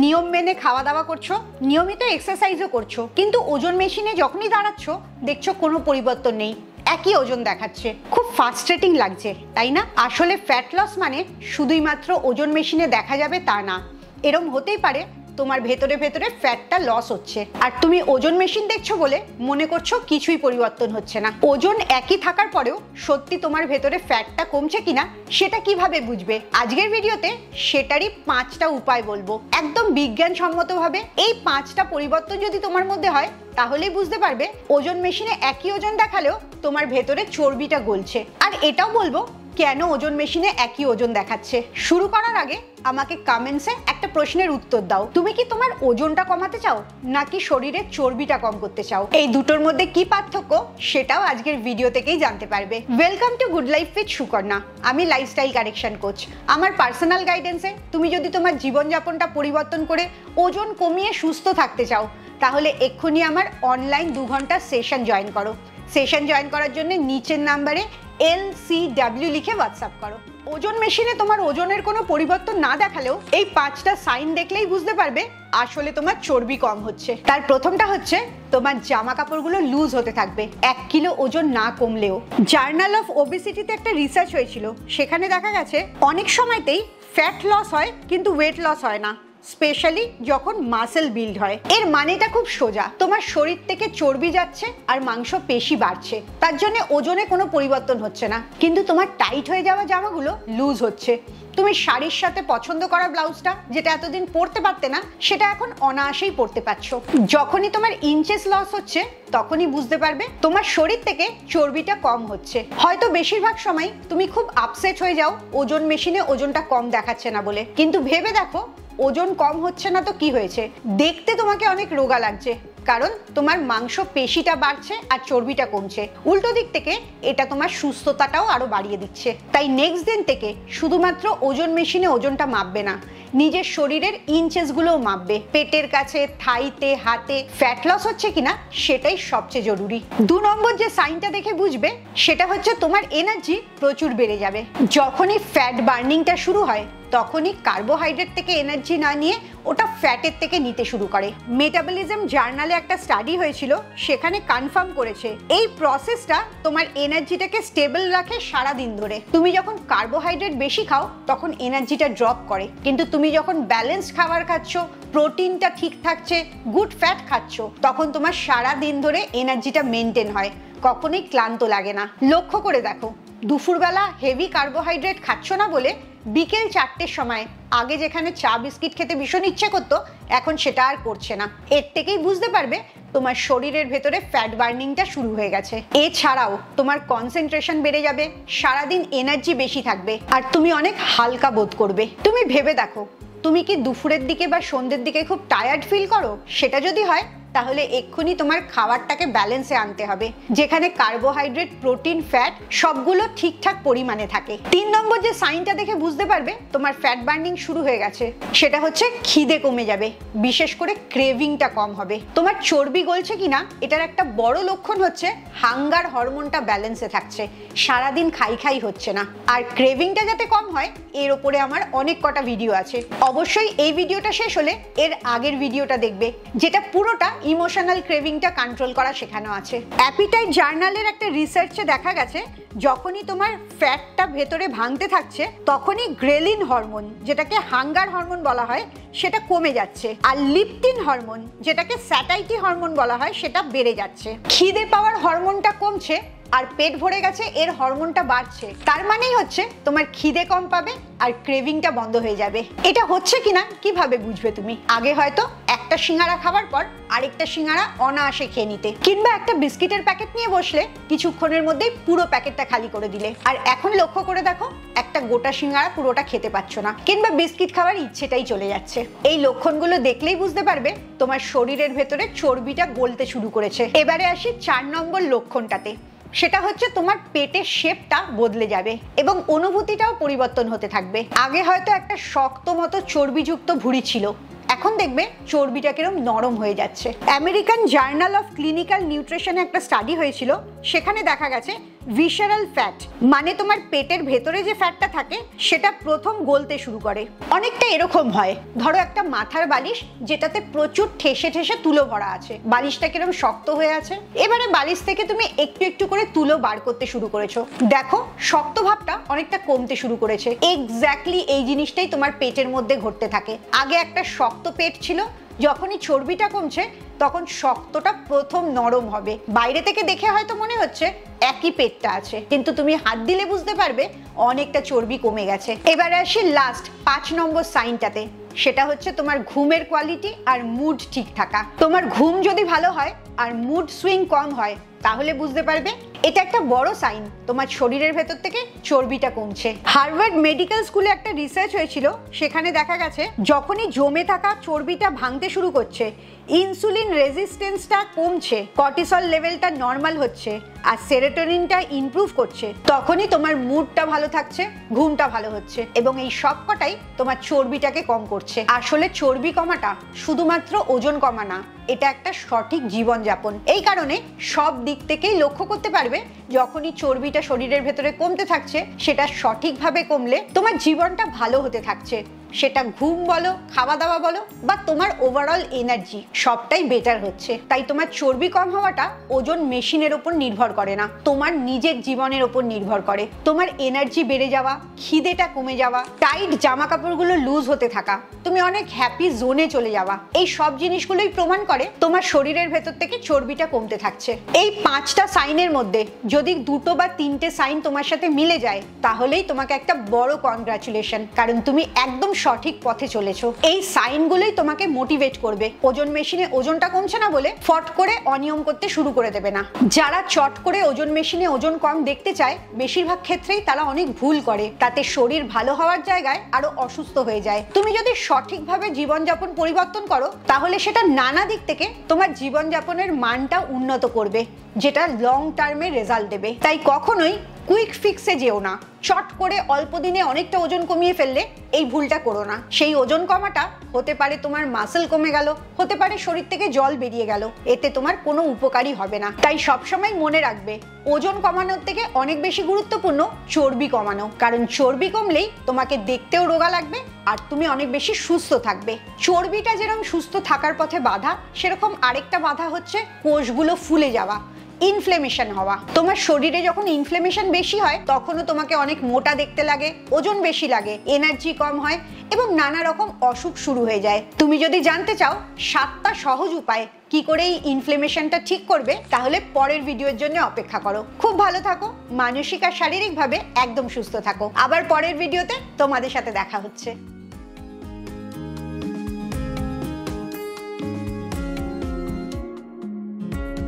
নিয়ম মেনে খাওয়া দাওয়া করছো, নিয়মিত এক্সারসাইজও করছো, কিন্তু ওজন মেশিনে যখনই দাঁড়াচ্ছ দেখছো কোনো পরিবর্তন নেই, একই ওজন দেখাচ্ছে। খুব ফ্রাস্ট্রেটিং লাগছে, তাই না? আসলে ফ্যাট লস মানে শুধুই মাত্র ওজন মেশিনে দেখা যাবে তা না। এরম হতেই পারে তোমার ভেতরে ভেতরে ফ্যাটটা লস হচ্ছে, আর তুমি ওজন মেশিন দেখছো বলে মনে করছো কিছুই পরিবর্তন হচ্ছে না। ওজন একই থাকার পরেও সত্যি তোমার ভেতরে ফ্যাটটা কমছে কিনা সেটা কিভাবে বুঝবে? আজকের ভিডিওতে সেটারই 5টা উপায় বলবো, একদম বিজ্ঞানসম্মতভাবে। এই 5টা পরিবর্তন যদি তোমার মধ্যে হয় তাহলেই বুঝতে পারবে ওজন মেশিনে একই ওজন দেখালেও তোমার ভেতরে চর্বিটা গলছে। আর এটাও বলবো কেন ওজন মেশিনে একই ওজন দেখাচ্ছে। শুরু করার আগে আমাকে কমেন্টসে একটা প্রশ্নের উত্তর দাও, তুমি কি তোমার ওজনটা কমাতে চাও নাকি শরীরের চর্বিটা কম করতে চাও? এই দুটোর মধ্যে কি পার্থক্য সেটাও আজকের ভিডিও থেকেই জানতে পারবে। Welcome to good life with Sukarna. আমি লাইফস্টাইল কারেকশন কোচ। আমার পার্সোনাল গাইডেন্সে তুমি যদি তোমার জীবনযাপনটা পরিবর্তন করে ওজন কমিয়ে সুস্থ থাকতে চাও তাহলে এক্ষুনি আমার অনলাইন 2 ঘন্টার সেশন জয়েন করো। সেশন জয়েন করার জন্য নিচের নাম্বারে LCW লিখে হোয়াটসঅ্যাপ করো। ওজন মেশিনে তোমার ওজনের কোনো পরিবর্তন না দেখালেও এই 5টা সাইন দেখলেই বুঝতে পারবে আসলে তোমার চর্বি কম হচ্ছে। তার প্রথমটা হচ্ছে তোমার জামা কাপড়গুলো লুজ হতে থাকবে 1 কিলো ওজন না কমলেও। জার্নাল অফ ওবেসিটিতে একটা রিসার্চ হয়েছিল, সেখানে দেখা গেছে অনেক সময়তেই ফ্যাট লস হয় কিন্তু ওয়েট লস হয় না, স্পেশালি যখন মাসেল বিল্ড হয়। এর মানেটা খুব সোজা, তোমার শরীর থেকে চর্বি যাচ্ছে আর মাংস পেশি বাড়ছে, তার জন্য ওজনে কোনো পরিবর্তন হচ্ছে না, কিন্তু তোমার টাইট হয়ে যাওয়া জামাগুলো লুজ হচ্ছে। তুমি শাড়ির সাথে পছন্দ করা ব্লাউজটা যেটা এতদিন পরতে পারতে না সেটা এখন অনায়াসেই পরতে পারছো। যখনই তোমার ইঞ্চেস লস হচ্ছে তখনই বুঝতে পারবে তোমার শরীর থেকে চর্বিটা কম হচ্ছে। হয়তো বেশিরভাগ সময় তুমি খুব আপসেট হয়ে যাও ওজন মেশিনে ওজনটা কম দেখাচ্ছে না বলে, কিন্তু ভেবে দেখো ওজন কম হচ্ছে না তো কি হয়েছে, দেখতে তোমাকে অনেক রোগা লাগছে, কারণ তোমার মাংস পেশিটা বাড়ছে আর চর্বিটা কমছে। উল্টো দিক থেকে এটা তোমার সুস্থতাটাও আরো বাড়িয়ে দিচ্ছে। তাই নেক্সট দিন থেকে শুধুমাত্র ওজন মেশিনে ওজনটা মাপবে না, নিজের শরীরের ইঞ্চেসগুলোও মাপবে। পেটের কাছে, থাইতে, হাতে ফ্যাট লস হচ্ছে কিনা সেটাই সবচেয়ে জরুরি। 2 নম্বর যে সাইনটা দেখে বুঝবে সেটা হচ্ছে তোমার এনার্জি প্রচুর বেড়ে যাবে। যখনই ফ্যাট বার্নিংটা শুরু হয় তখনই কার্বোহাইড্রেট থেকে এনার্জি না নিয়ে ওটা ফ্যাটের থেকে নিতে শুরু করে। মেটাবলিজম জার্নালে একটা স্টাডি হয়েছিল, সেখানে কনফার্ম করেছে এই প্রসেসটা তোমার এনার্জিটাকে স্টেবল রাখে সারা দিন ধরে। তুমি যখন কার্বোহাইড্রেট বেশি খাও তখন এনার্জিটা ড্রপ করে, কিন্তু তুমি যখন ব্যালেন্স খাবার খাচ্ছ, প্রোটিনটা ঠিক থাকছে, গুড ফ্যাট খাচ্ছ, তখন তোমার সারা দিন ধরে এনার্জিটা মেনটেন হয়, কখনোই ক্লান্ত লাগে না। লক্ষ্য করে দেখো, দুপুরবেলা হেভি কার্বোহাইড্রেট খাচ্ছ না বলে বিকেল 4টের সময় আগে যেখানে চা বিস্কিট খেতে ভীষণ ইচ্ছে করতো এখন সেটা আর করছে না। এর থেকেই বুঝতে পারবে তোমার শরীরের ভেতরে ফ্যাট বার্নিংটা শুরু হয়ে গেছে। এছাড়াও তোমার কনসেন্ট্রেশন বেড়ে যাবে, সারাদিন এনার্জি বেশি থাকবে আর তুমি অনেক হালকা বোধ করবে। তুমি ভেবে দেখো, তুমি কি দুপুরের দিকে বা সন্ধ্যের দিকে খুব টায়ার্ড ফিল করো? সেটা যদি হয় তাহলে এক্ষুনি তোমার খাবারটাকে ব্যালেন্সে আনতে হবে, যেখানে কার্বোহাইড্রেট, প্রোটিন, ফ্যাট সবগুলো ঠিকঠাক পরিমাণে থাকে। 3 নম্বর যে সাইনটা দেখে বুঝতে পারবে তোমার ফ্যাট বার্নিং শুরু হয়ে গেছে সেটা হচ্ছে খিদে কমে যাবে, বিশেষ করে ক্রেভিংটা কম হবে। তোমার চর্বি গলছে কিনা এটার একটা বড় লক্ষণ হচ্ছে হাঙ্গার হরমোনটা ব্যালেন্সে থাকছে, সারাদিন খাই খাই হচ্ছে না। আর ক্রেভিংটা যাতে কম হয় এর ওপরে আমার অনেক কটা ভিডিও আছে, অবশ্যই এই ভিডিওটা শেষ হলে এর আগের ভিডিওটা দেখবে, যেটা পুরোটা ইমোশনাল ক্রেভিংটা কন্ট্রোল করা শেখানো আছে। অ্যাপিটাইট জার্নালের একটা রিসার্চে দেখা গেছে যখনই তোমার ফ্যাটটা ভেতরে ভাঙতে থাকছে তখনই গ্রেলিন হরমোন, যেটাকে হাঙ্গার হরমোন বলা হয়, সেটা কমে যাচ্ছে, আর লিপটিন হরমোন, যেটাকে স্যাটাইটি হরমোন বলা হয়, সেটা বেড়ে যাচ্ছে। খিদে পাওয়ার হরমোনটা কমছে আর পেট ভরে গেছে এর হরমোনটা বাড়ছে, তার মানেই হচ্ছে তোমার খিদে কম পাবে আর ক্রেভিংটা বন্ধ হয়ে যাবে। এটা হচ্ছে কিনা কিভাবে বুঝবে তুমি? আগে হয়তো একটা সিঙ্গারা খাবার পর আরেকটা সিঙ্গারা অনায়াসে খেয়ে নিতে, কিংবা একটা বিস্কিটের প্যাকেট নিয়ে বসলে কিছুক্ষণের মধ্যেই পুরো প্যাকেটটা খালি করে দিলে, আর এখন লক্ষ্য করে দেখো একটা গোটা সিঙ্গারা পুরোটা খেতে পারছো না, কিংবা বিস্কিট খাওয়ার ইচ্ছেটাই চলে যাচ্ছে। এই লক্ষণগুলো দেখলেই বুঝতে পারবে তোমার শরীরের ভেতরে চর্বিটা গলতে শুরু করেছে। এবারে আসি 4 নম্বর লক্ষণটাতে, সেটা হচ্ছে তোমার পেটের শেপটা বদলে যাবে এবং অনুভূতিটাও পরিবর্তন হতে থাকবে। আগে হয়তো একটা শক্ত মতো চর্বিযুক্ত ভুঁড়ি ছিল, এখন দেখবে চর্বিটা কিরকম নরম হয়ে যাচ্ছে। আমেরিকান জার্নাল অফ ক্লিনিক্যাল নিউট্রিশনে একটা স্টাডি হয়েছিল, সেখানে দেখা গেছে ভিসারাল ফ্যাট, মানে তোমার পেটের ভেতরে যে ফ্যাটটা থাকে সেটা প্রথম গলতে শুরু করে। অনেকটা এরকম হয়, ধরো একটা মাথার বালিশ যেটাতে প্রচুর ঠেসে ঠেসে তুলো ভরা আছে, বালিশটা কিরকম শক্ত হয়ে আছে, এবারে বালিশ থেকে তুমি একটু একটু করে তুলো বার করতে শুরু করেছো, দেখো শক্ত ভাবটা অনেকটা কমতে শুরু করেছে। এক্স্যাক্টলি এই জিনিসটাই তোমার পেটের মধ্যে ঘটতে থাকে। আগে একটা শক্ত পেট ছিল, যখনই চর্বিটা কমছে তখন শক্তটা প্রথম নরম হবে। বাইরে থেকে দেখে হয়তো মনে হচ্ছে একই পেটটা আছে, কিন্তু তুমি হাত দিলে বুঝতে পারবে অনেকটা চর্বি কমে গেছে। এবারে আসি লাস্ট 5 নম্বর সাইনটাতে, সেটা হচ্ছে তোমার ঘুমের কোয়ালিটি আর মুড ঠিক থাকা। তোমার ঘুম যদি ভালো হয় আর মুড সুইং কম হয় তাহলে বুঝতে পারবে এটা একটা বড় সাইন তোমার শরীরের ভেতর থেকে চর্বিটা কমছে। হার্ভার্ড মেডিকেল স্কুলে একটা রিসার্চ হয়েছিল, সেখানে দেখা গেছে যখনই জমে থাকা চর্বিটা ভাঙতে শুরু করছে, ইনসুলিন রেজিস্ট্যান্সটা কমছে, কর্টিসল লেভেলটা নর্মাল হচ্ছে আর সেরোটোনিনটা ইমপ্রুভ করছে, তখনই তোমার মুডটা ভালো থাকছে, ঘুমটা ভালো হচ্ছে এবং এই সব কটাই তোমার চর্বিটাকে কম করছে। আসলে চর্বি কমাটা শুধুমাত্র ওজন কমা না, এটা একটা সঠিক জীবনযাপন। এই কারণে সব দিক থেকেই লক্ষ্য করতে পারবে যখনই চর্বিটা শরীরের ভেতরে কমতে থাকছে, সেটা সঠিকভাবে কমলে তোমার জীবনটা ভালো হতে থাকছে। সেটা ঘুম বলো, খাওয়া দাওয়া বলো বা তোমার ওভারঅল এনার্জি, সবটাই বেটার হচ্ছে। তাই তোমার চর্বি কম হওয়াটা ওজন মেশিনের ওপর নির্ভর করে না, তোমার নিজের জীবনের ওপর নির্ভর করে। তোমার এনার্জি বেড়ে যাওয়া, খিদেটা কমে যাওয়া, টাইট জামা কাপড়গুলো লুজ হতে থাকা, তুমি অনেক হ্যাপি জোনে চলে যাওয়া, এই সব জিনিসগুলোই প্রমাণ করে তোমার শরীরের ভেতর থেকে চর্বিটা কমতে থাকছে। এই 5টা সাইনের মধ্যে যদি 2 বা 3টে সাইন তোমার সাথে মিলে যায় তাহলেই তোমাকে একটা বড় কনগ্রাচুলেশন, কারণ তুমি একদম সঠিক পথে চলেছো। এই সাইনগুলোই তোমাকে মোটিভেট করবে। ওজন মেশিনে ওজনটা কমছে না বলে ফট করে অনিয়ম করতে শুরু করে দেবে না। যারা চট করে ওজন মেশিনে ওজন কম দেখতে চায়, বেশিরভাগ ক্ষেত্রেই তারা অনেক ভুল করে, তাতে শরীর ভালো হওয়ার জায়গায় আরো অসুস্থ হয়ে যায়। তুমি যদি সঠিকভাবে জীবনযাপন পরিবর্তন করো তাহলে সেটা নানা দিক থেকে তোমার জীবনযাপনের মানটা উন্নত করবে, যেটা লং টার্মে রেজাল্ট দেবে। তাই কখনোই কুইক ফিক্সে যেও না, চট করে অল্প দিনে অনেকটা ওজন কমিয়ে ফেললে এই ভুলটা করো না। সেই ওজন কমাটা হতে পারে তোমার মাসল কমে গেল, হতে পারে শরীর থেকে জল বেরিয়ে গেল, এতে তোমার কোনো উপকারই হবে না। তাই সবসময় মনে রাখবে ওজন কমানোর থেকে অনেক বেশি গুরুত্বপূর্ণ চর্বি কমানো, কারণ চর্বি কমলেই তোমাকে দেখতেও রোগা লাগবে আর তুমি অনেক বেশি সুস্থ থাকবে। চর্বিটা যেরকম সুস্থ থাকার পথে বাধা, সেরকম আরেকটা বাধা হচ্ছে কোষগুলো ফুলে যাওয়া, ইনফ্লেমেশন হওয়া। তোমার শরীরে যখন ইনফ্লেমেশন বেশি হয় তখনও তোমাকে অনেক মোটা দেখতে লাগে, ওজন বেশি লাগে, এনার্জি কম হয় এবং নানা রকম অসুখ শুরু হয়ে যায়। তুমি যদি জানতে চাও 7টা সহজ উপায় কি করে এই ইনফ্লেমেশনটা ঠিক করবে, তাহলে পরের ভিডিওর জন্য অপেক্ষা করো। খুব ভালো থাকো, মানসিক আর শারীরিকভাবে একদম সুস্থ থাকো। আবার পরের ভিডিওতে তোমাদের সাথে দেখা হচ্ছে।